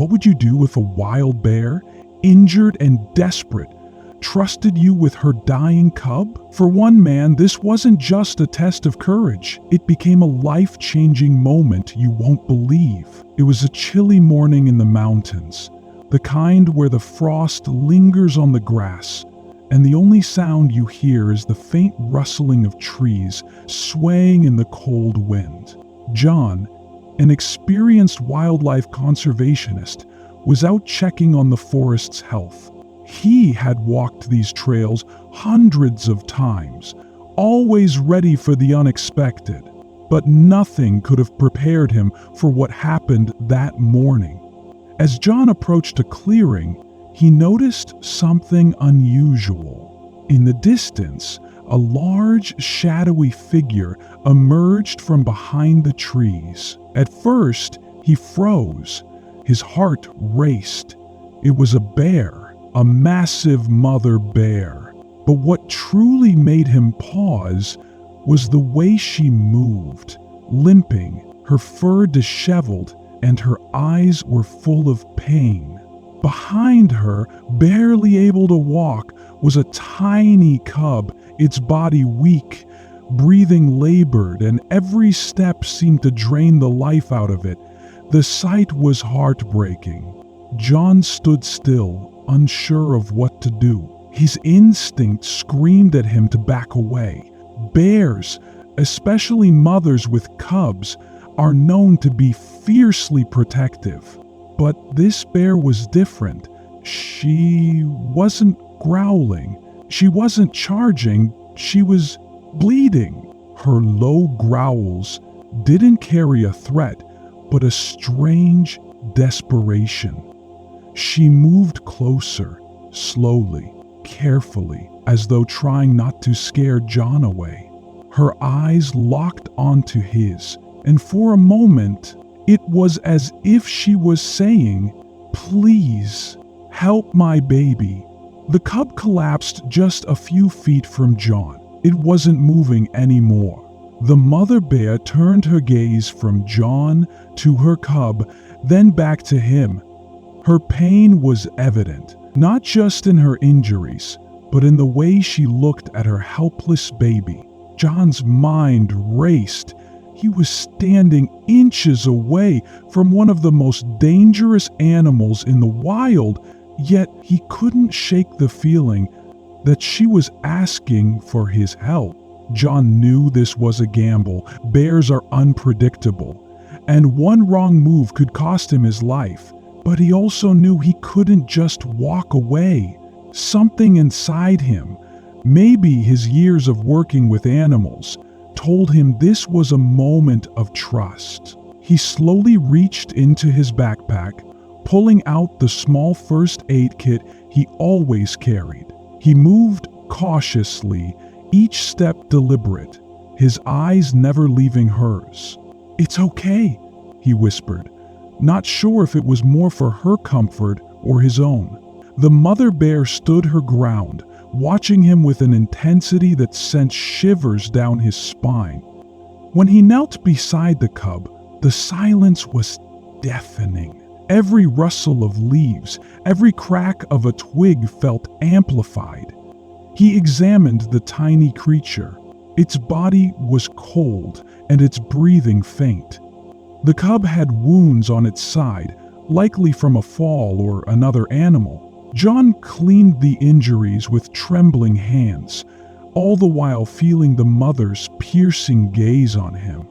What would you do if a wild bear, injured and desperate, trusted you with her dying cub? For one man, this wasn't just a test of courage. It became a life-changing moment you won't believe. It was a chilly morning in the mountains, the kind where the frost lingers on the grass, and the only sound you hear is the faint rustling of trees swaying in the cold wind. John, an experienced wildlife conservationist, was out checking on the forest's health. He had walked these trails hundreds of times, always ready for the unexpected, but nothing could have prepared him for what happened that morning. As John approached a clearing, he noticed something unusual. In the distance, a large, shadowy figure emerged from behind the trees. At first, he froze. His heart raced. It was a bear, a massive mother bear. But what truly made him pause was the way she moved, limping, her fur disheveled, and her eyes were full of pain. Behind her, barely able to walk, was a tiny cub, its body weak, breathing labored, and every step seemed to drain the life out of it. The sight was heartbreaking. John stood still, unsure of what to do. His instinct screamed at him to back away. Bears, especially mothers with cubs, are known to be fiercely protective. But this bear was different. She wasn't growling. She wasn't charging. She was bleeding. Her low growls didn't carry a threat, but a strange desperation. She moved closer, slowly, carefully, as though trying not to scare John away. Her eyes locked onto his, and for a moment, it was as if she was saying, "Please, help my baby." The cub collapsed just a few feet from John. It wasn't moving anymore. The mother bear turned her gaze from John to her cub, then back to him. Her pain was evident, not just in her injuries, but in the way she looked at her helpless baby. John's mind raced. He was standing inches away from one of the most dangerous animals in the wild, yet he couldn't shake the feeling that she was asking for his help. John knew this was a gamble. Bears are unpredictable, and one wrong move could cost him his life. But he also knew he couldn't just walk away. Something inside him, maybe his years of working with animals, told him this was a moment of trust. He slowly reached into his backpack, pulling out the small first aid kit he always carried. He moved cautiously, each step deliberate, his eyes never leaving hers. "It's okay," he whispered, not sure if it was more for her comfort or his own. The mother bear stood her ground, watching him with an intensity that sent shivers down his spine. When he knelt beside the cub, the silence was deafening. Every rustle of leaves, every crack of a twig felt amplified. He examined the tiny creature. Its body was cold and its breathing faint. The cub had wounds on its side, likely from a fall or another animal. John cleaned the injuries with trembling hands, all the while feeling the mother's piercing gaze on him.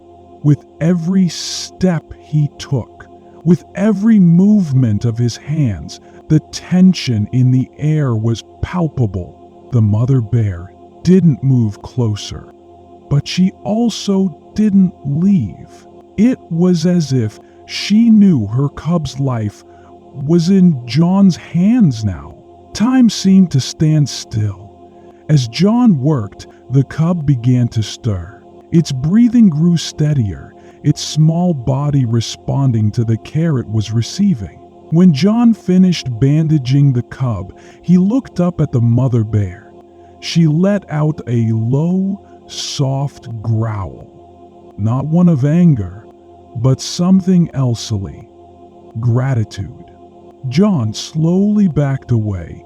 With every step he took, with every movement of his hands, the tension in the air was palpable. The mother bear didn't move closer, but she also didn't leave. It was as if she knew her cub's life was in John's hands now. Time seemed to stand still. As John worked, the cub began to stir. Its breathing grew steadier, its small body responding to the care it was receiving. When John finished bandaging the cub, he looked up at the mother bear. She let out a low, soft growl. Not one of anger, but something elsely. Gratitude. John slowly backed away,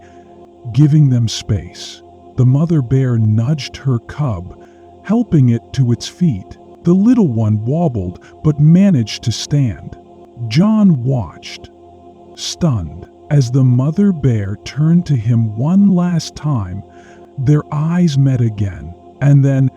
giving them space. The mother bear nudged her cub, helping it to its feet. The little one wobbled but managed to stand. John watched, stunned, as the mother bear turned to him one last time. Their eyes met again, and then,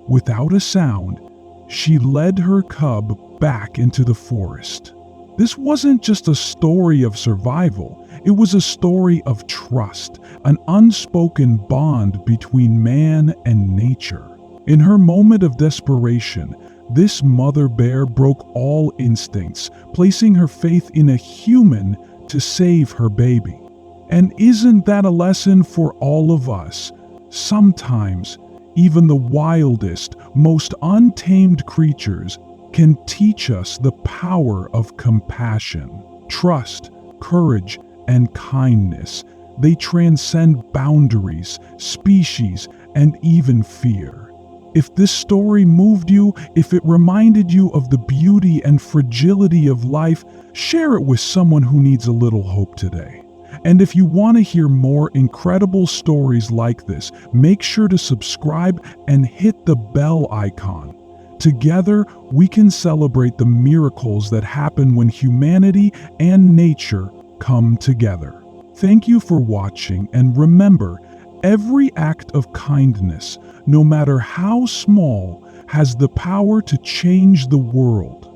without a sound, she led her cub back into the forest. This wasn't just a story of survival, it was a story of trust, an unspoken bond between man and nature. In her moment of desperation, this mother bear broke all instincts, placing her faith in a human to save her baby. And isn't that a lesson for all of us? Sometimes, even the wildest, most untamed creatures can teach us the power of compassion, trust, courage, and kindness. They transcend boundaries, species, and even fear. If this story moved you, if it reminded you of the beauty and fragility of life, share it with someone who needs a little hope today. And if you want to hear more incredible stories like this, make sure to subscribe and hit the bell icon. Together, we can celebrate the miracles that happen when humanity and nature come together. Thank you for watching, and remember, every act of kindness, no matter how small, has the power to change the world.